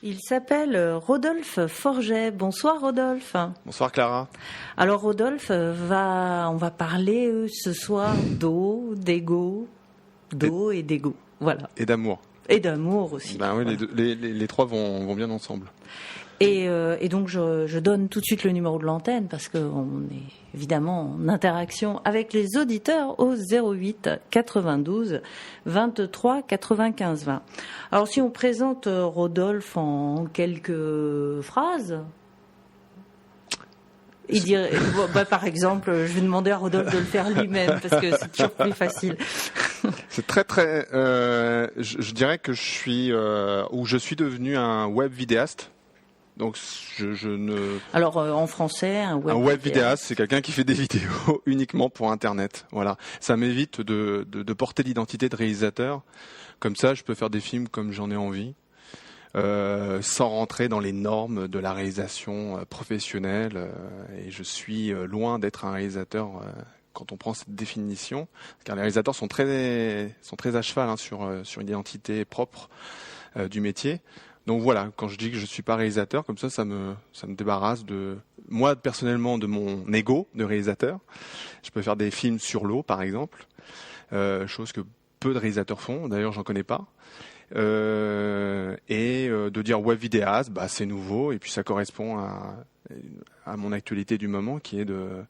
Il s'appelle Rodolphe Forget. Bonsoir Rodolphe. Bonsoir Clara. Alors Rodolphe, on va parler ce soir d'eau, d'ego, et d'ego. Voilà. Et d'amour. Et d'amour aussi. Ben oui, voilà. les trois vont bien ensemble. Et donc je donne tout de suite le numéro de l'antenne parce qu'on est évidemment en interaction avec les auditeurs au 08 92 23 95 20. Alors si on présente Rodolphe en quelques phrases, il dirait, par exemple, je vais demander à Rodolphe de le faire lui-même parce que c'est toujours plus facile. C'est très je dirais que je suis devenu un web vidéaste. Donc Alors en français, un web vidéaste, c'est quelqu'un qui fait des vidéos uniquement pour Internet. Voilà, ça m'évite de porter l'identité de réalisateur. Comme ça, je peux faire des films comme j'en ai envie, sans rentrer dans les normes de la réalisation professionnelle. Et je suis loin d'être un réalisateur. Quand on prend cette définition, car les réalisateurs sont très à cheval sur une identité propre du métier. Donc voilà, quand je dis que je suis pas réalisateur, comme ça me débarrasse de moi personnellement de mon ego de réalisateur. Je peux faire des films sur l'eau, par exemple, chose que peu de réalisateurs font. D'ailleurs, j'en connais pas. Et de dire web vidéaste, c'est nouveau et puis ça correspond à mon actualité du moment, qui est de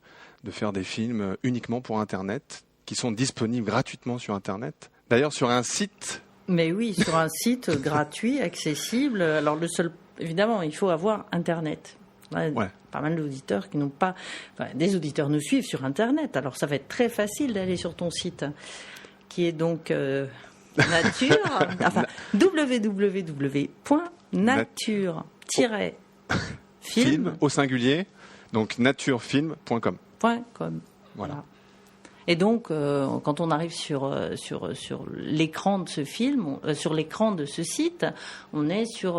faire des films uniquement pour Internet, qui sont disponibles gratuitement sur Internet. D'ailleurs, sur un site. Mais oui, sur un site gratuit, accessible. Alors évidemment, il faut avoir Internet. Ouais. Pas mal d'auditeurs qui n'ont pas... des auditeurs nous suivent sur Internet. Alors ça va être très facile d'aller sur ton site, qui est donc www.nature-film au singulier, donc naturefilm.com. Voilà. Et donc, quand on arrive sur l'écran de ce film, sur l'écran de ce site, on est sur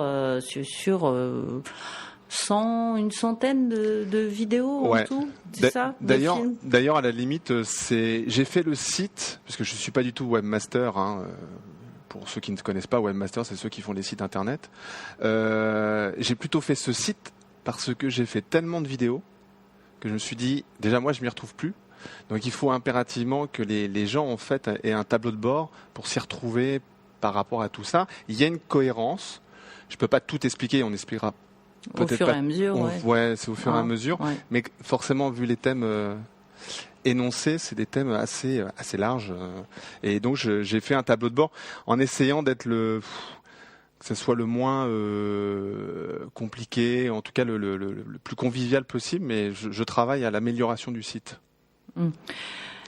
une centaine de vidéos en tout. C'est ça. D'ailleurs, à la limite, j'ai fait le site parce que je suis pas du tout webmaster. Pour ceux qui ne connaissent pas, webmaster, c'est ceux qui font les sites internet. J'ai plutôt fait ce site parce que j'ai fait tellement de vidéos que je me suis dit, déjà moi, je m'y retrouve plus. Donc il faut impérativement que les gens en fait aient un tableau de bord pour s'y retrouver par rapport à tout ça. Il y a une cohérence. Je peux pas tout expliquer, on expliquera peut-être au fur et à mesure. Ouais, c'est au fur et à mesure. Ouais. Mais forcément, vu les thèmes énoncés, c'est des thèmes assez larges. Et donc j'ai fait un tableau de bord en essayant d'être que ce soit le moins compliqué, en tout cas le plus convivial possible. Mais je travaille à l'amélioration du site.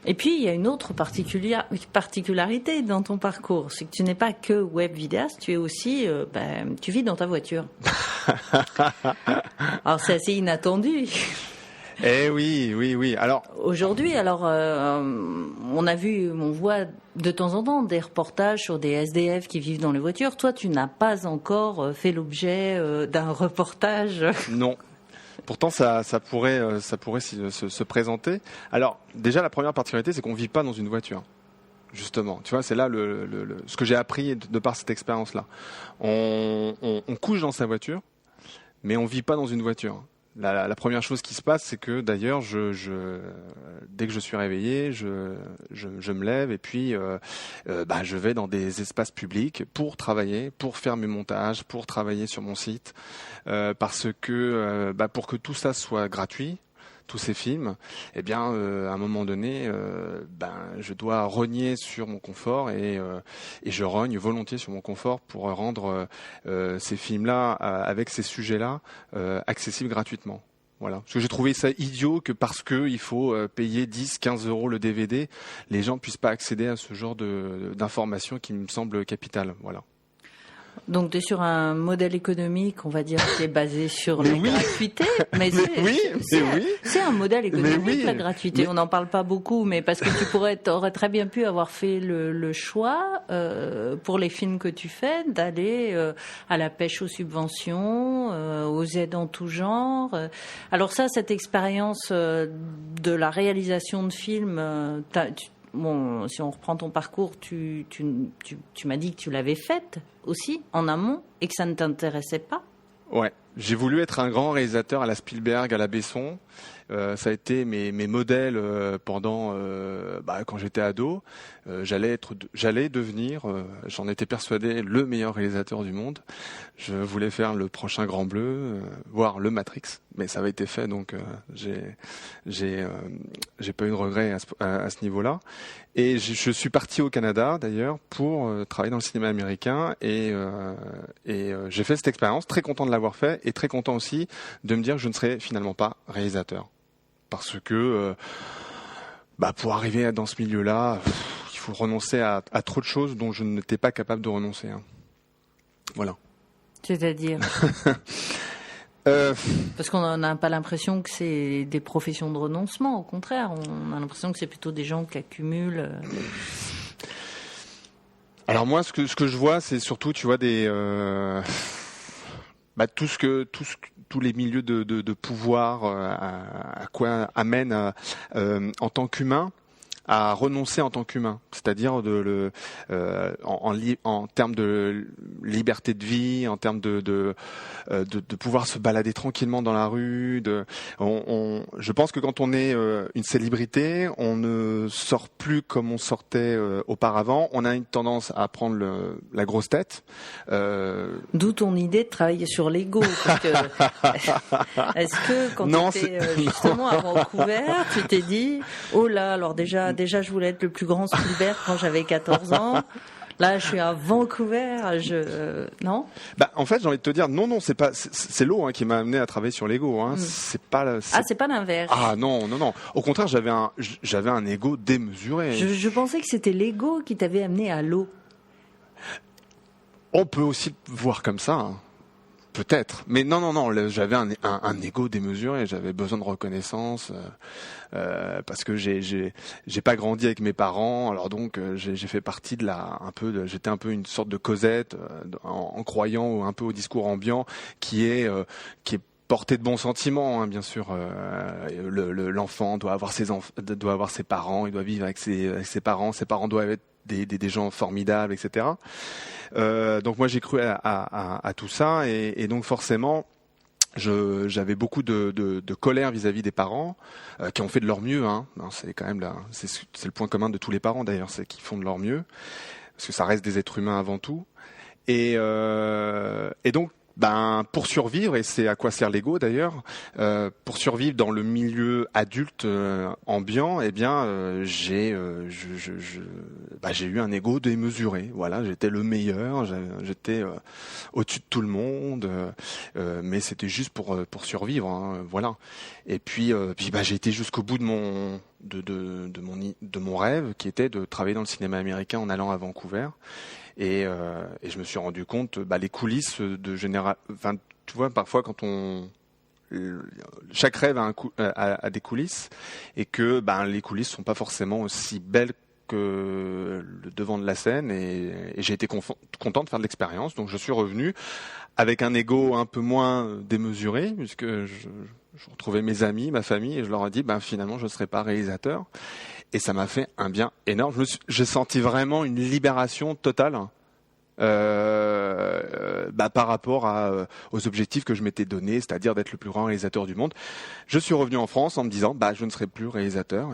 Et puis il y a une autre particularité dans ton parcours, c'est que tu n'es pas que web vidéaste, tu es aussi, tu vis dans ta voiture. Alors c'est assez inattendu. Eh oui. Alors aujourd'hui, on voit de temps en temps des reportages sur des SDF qui vivent dans les voitures. Toi, tu n'as pas encore fait l'objet d'un reportage. Non. Pourtant, ça pourrait se présenter. Alors, déjà, la première particularité, c'est qu'on vit pas dans une voiture. Justement, tu vois, c'est là ce que j'ai appris de par cette expérience-là. On couche dans sa voiture, mais on vit pas dans une voiture. La première chose qui se passe, c'est que d'ailleurs, dès que je suis réveillé, je me lève et puis je vais dans des espaces publics pour travailler, pour faire mes montages, pour travailler sur mon site, parce que pour que tout ça soit gratuit, tous ces films, à un moment donné, je dois rogner sur mon confort et je rogne volontiers sur mon confort pour rendre ces films-là, avec ces sujets-là, accessibles gratuitement. Voilà. Parce que j'ai trouvé ça idiot que parce que il faut payer 10, 15 euros le DVD, les gens puissent pas accéder à ce genre d'informations qui me semble capitale. Voilà. Donc tu es sur un modèle économique, on va dire, qui est basé sur la gratuité, mais c'est un modèle économique, la gratuité. On n'en parle pas beaucoup, mais parce que tu aurais très bien pu avoir fait le choix pour les films que tu fais d'aller à la pêche aux subventions, aux aides en tout genre. Alors ça, cette expérience de la réalisation de films, bon, si on reprend ton parcours, tu m'as dit que tu l'avais faite aussi en amont et que ça ne t'intéressait pas. Ouais, j'ai voulu être un grand réalisateur à la Spielberg, à la Besson. Ça a été mes modèles pendant quand j'étais ado. J'allais devenir, j'en étais persuadé, le meilleur réalisateur du monde. Je voulais faire le prochain Grand Bleu, voire le Matrix, mais ça avait été fait, donc j'ai pas eu de regret à ce niveau-là. Et je suis parti au Canada d'ailleurs pour travailler dans le cinéma américain et j'ai fait cette expérience, très content de l'avoir fait et très content aussi de me dire que je ne serais finalement pas réalisateur. Parce que pour arriver dans ce milieu-là, il faut renoncer à trop de choses dont je n'étais pas capable de renoncer. Hein. Voilà. C'est-à-dire Parce qu'on n'a pas l'impression que c'est des professions de renoncement, au contraire, on a l'impression que c'est plutôt des gens qui accumulent. Alors moi, ce que je vois, c'est surtout, tu vois, des tous les milieux de pouvoir, à quoi amènent en tant qu'humain à renoncer en tant qu'humain, c'est-à-dire en termes de liberté de vie, en termes de pouvoir se balader tranquillement dans la rue. Je pense que quand on est une célébrité, on ne sort plus comme on sortait auparavant. On a une tendance à prendre la grosse tête. D'où ton idée de travailler sur l'ego. Est-ce que quand tu étais justement à Vancouver, tu t'es dit oh là, alors déjà je voulais être le plus grand Spielberg quand j'avais 14 ans. Là, je suis à Vancouver, non ? En fait, j'ai envie de te dire, non, c'est l'eau qui m'a amené à travailler sur l'ego. Hein. C'est pas l'inverse. Ah non. Au contraire, j'avais un ego démesuré. Je pensais que c'était l'ego qui t'avait amené à l'eau. On peut aussi le voir comme ça. Hein. Peut-être, mais non, j'avais un ego démesuré, j'avais besoin de reconnaissance parce que j'ai pas grandi avec mes parents, alors donc j'ai fait partie de j'étais un peu une sorte de Cosette en croyant un peu au discours ambiant qui est porté de bons sentiments, hein, bien sûr. L'enfant doit avoir ses parents, il doit vivre avec ses parents doivent être des gens formidables, etc. Donc moi j'ai cru à tout ça et donc forcément j'avais beaucoup de colère vis-à-vis des parents qui ont fait de leur mieux. Hein. C'est quand même c'est le point commun de tous les parents d'ailleurs, c'est qu'ils font de leur mieux parce que ça reste des êtres humains avant tout. Et donc pour survivre, et c'est à quoi sert l'ego d'ailleurs, pour survivre dans le milieu adulte ambiant, j'ai eu un ego démesuré. Voilà, j'étais le meilleur, j'étais au-dessus de tout le monde, mais c'était juste pour survivre. Hein, voilà. Et puis j'ai été jusqu'au bout de mon rêve, qui était de travailler dans le cinéma américain en allant à Vancouver. Et je me suis rendu compte, les coulisses de général. Enfin, tu vois, parfois quand chaque rêve a des coulisses, et que les coulisses sont pas forcément aussi belles que le devant de la scène. Et j'ai été content de faire de l'expérience. Donc je suis revenu avec un ego un peu moins démesuré, puisque je retrouvais mes amis, ma famille, et je leur ai dit, finalement, je ne serai pas réalisateur. Et ça m'a fait un bien énorme. J'ai senti vraiment une libération totale par rapport aux objectifs que je m'étais donnés, c'est-à-dire d'être le plus grand réalisateur du monde. Je suis revenu en France en me disant, je ne serai plus réalisateur.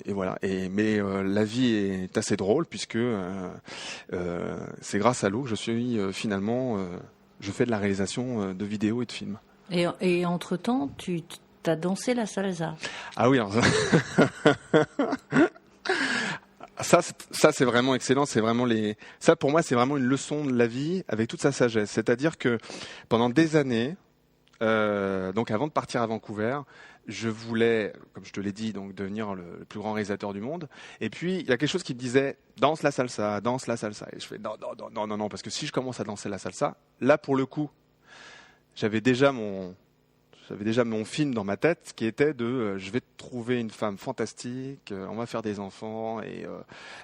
Et voilà. Mais la vie est assez drôle puisque c'est grâce à l'eau que je suis finalement... je fais de la réalisation de vidéos et de films. Et entre-temps, tu as dansé la salsa. Ah oui, alors ça c'est vraiment excellent. C'est vraiment ça pour moi c'est vraiment une leçon de la vie avec toute sa sagesse. C'est-à-dire que pendant des années, donc avant de partir à Vancouver, je voulais, comme je te l'ai dit, donc devenir le plus grand réalisateur du monde. Et puis il y a quelque chose qui me disait danse la salsa. Et je fais non, parce que si je commence à danser la salsa, là pour le coup, j'avais déjà mon film dans ma tête qui était je vais trouver une femme fantastique, on va faire des enfants et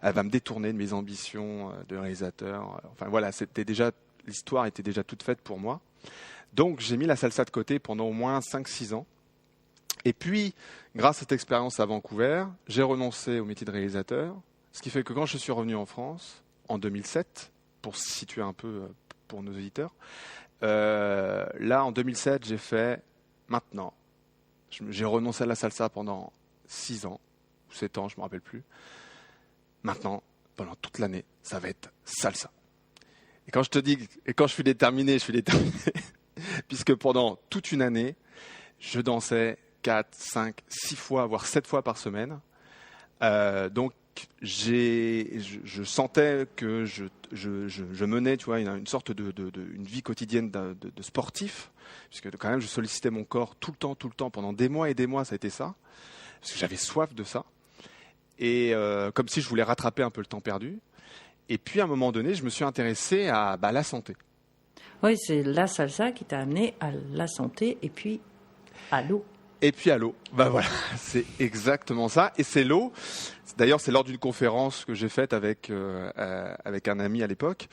elle va me détourner de mes ambitions de réalisateur. Enfin voilà, l'histoire était déjà toute faite pour moi. Donc j'ai mis la salsa de côté pendant au moins 5-6 ans. Et puis, grâce à cette expérience à Vancouver, j'ai renoncé au métier de réalisateur. Ce qui fait que quand je suis revenu en France, en 2007, pour situer un peu pour nos auditeurs, là, en 2007, j'ai fait maintenant. J'ai renoncé à la salsa pendant 6 ans, ou 7 ans, je ne me rappelle plus. Maintenant, pendant toute l'année, ça va être salsa. Et quand je te dis, et quand je suis déterminé, puisque pendant toute une année, je dansais 4, 5, 6 fois, voire 7 fois par semaine. Donc, je sentais que je menais, tu vois, une sorte une vie quotidienne de sportif, puisque quand même je sollicitais mon corps tout le temps, pendant des mois et des mois, ça a été ça, parce que j'avais soif de ça, et comme si je voulais rattraper un peu le temps perdu. Et puis à un moment donné, je me suis intéressé à la santé. Oui, c'est la salsa qui t'a amené à la santé et puis à l'eau. Et puis à l'eau, voilà, c'est exactement ça. Et c'est l'eau. D'ailleurs, c'est lors d'une conférence que j'ai faite avec un ami à l'époque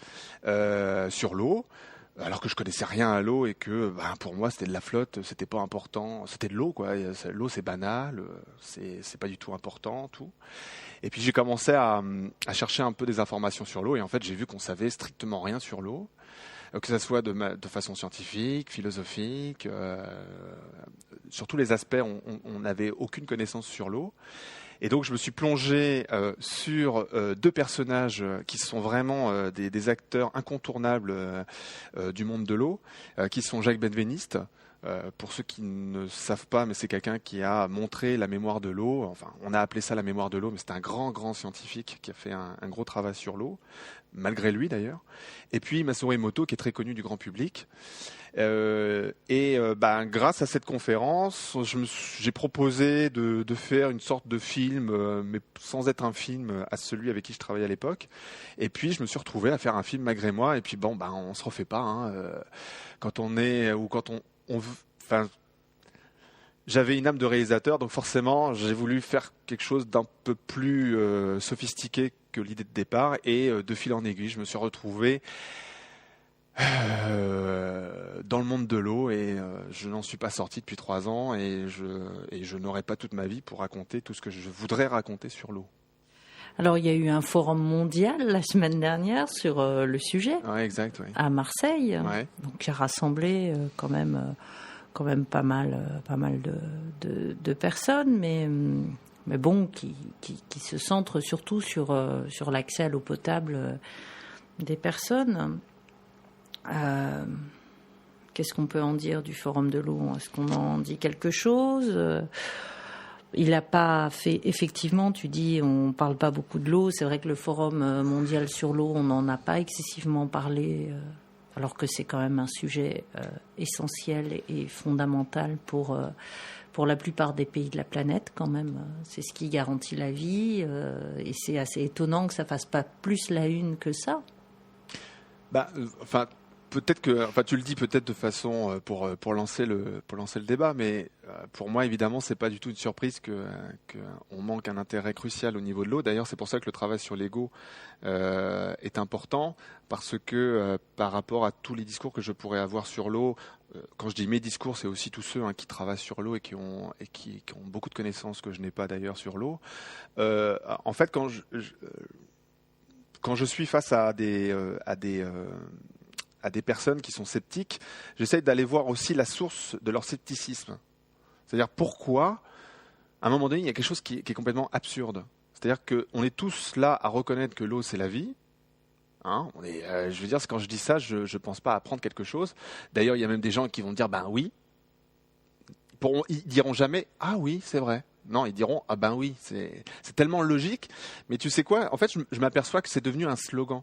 sur l'eau, alors que je connaissais rien à l'eau et que pour moi c'était de la flotte, c'était pas important, c'était de l'eau quoi. L'eau c'est banal, c'est pas du tout important, tout. Et puis j'ai commencé à chercher un peu des informations sur l'eau et en fait j'ai vu qu'on savait strictement rien sur l'eau. Que ça soit de façon scientifique, philosophique, sur tous les aspects, on n'avait aucune connaissance sur l'eau. Et donc je me suis plongé sur 2 personnages qui sont vraiment des acteurs incontournables du monde de l'eau, qui sont Jacques Benveniste. Pour ceux qui ne savent pas, mais c'est quelqu'un qui a montré la mémoire de l'eau. Enfin, on a appelé ça la mémoire de l'eau, mais c'est un grand scientifique qui a fait un gros travail sur l'eau, malgré lui d'ailleurs. Et puis Masaru Emoto, qui est très connu du grand public. Grâce à cette conférence, j'ai proposé de faire une sorte de film, mais sans être un film à celui avec qui je travaillais à l'époque. Et puis je me suis retrouvé à faire un film malgré moi. Et puis on se refait pas quand on est ou quand j'avais une âme de réalisateur, donc forcément j'ai voulu faire quelque chose d'un peu plus sophistiqué que l'idée de départ. Et de fil en aiguille, je me suis retrouvé dans le monde de l'eau et je n'en suis pas sorti depuis 3 ans et je n'aurai pas toute ma vie pour raconter tout ce que je voudrais raconter sur l'eau. Alors il y a eu un forum mondial la semaine dernière sur le sujet, exact, à Marseille, donc qui a rassemblé quand même pas mal de personnes, mais bon qui se centre surtout sur l'accès à l'eau potable des personnes. Qu'est-ce qu'on peut en dire du Forum de l'eau ? Est-ce qu'on en dit quelque chose ? Il n'a pas fait, effectivement, tu dis, on parle pas beaucoup de l'eau. C'est vrai que le Forum mondial sur l'eau, on n'en a pas excessivement parlé, alors que c'est quand même un sujet essentiel et fondamental pour la plupart des pays de la planète, quand même. C'est ce qui garantit la vie, et c'est assez étonnant que ça fasse pas plus la une que ça. Peut-être que, tu le dis peut-être de façon pour lancer le débat, mais pour moi évidemment c'est pas du tout une surprise que on manque un intérêt crucial au niveau de l'eau. D'ailleurs c'est pour ça que le travail sur l'ego est important, parce que par rapport à tous les discours que je pourrais avoir sur l'eau, quand je dis mes discours, c'est aussi tous ceux qui travaillent sur l'eau et qui ont beaucoup de connaissances que je n'ai pas d'ailleurs sur l'eau. En fait quand je suis face à des personnes qui sont sceptiques, j'essaye d'aller voir aussi la source de leur scepticisme. C'est-à-dire pourquoi, à un moment donné, il y a quelque chose qui est complètement absurde. C'est-à-dire qu'on est tous là à reconnaître que l'eau, c'est la vie. Je veux dire, quand je dis ça, je ne pense pas apprendre quelque chose. D'ailleurs, il y a même des gens qui vont dire « ben oui ». Ils diront jamais « ah oui, c'est vrai ». Non, ils diront « ah ben oui ». C'est tellement logique. Mais tu sais quoi ? En fait, je m'aperçois que c'est devenu un slogan.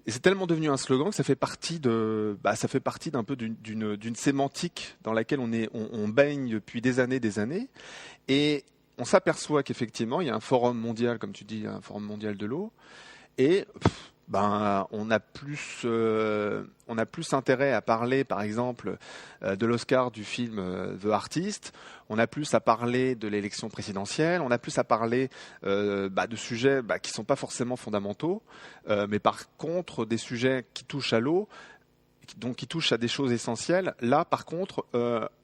Et c'est tellement devenu un slogan que ça fait partie d'un peu d'une sémantique dans laquelle on baigne depuis des années. Et on s'aperçoit qu'effectivement, il y a un forum mondial, comme tu dis, un forum mondial de l'eau. Et on a plus intérêt à parler, par exemple, de l'Oscar du film The Artist. On a plus à parler de l'élection présidentielle. On a plus à parler de sujets qui sont pas forcément fondamentaux, mais par contre des sujets qui touchent à l'eau, donc qui touchent à des choses essentielles. Là, par contre,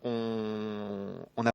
on a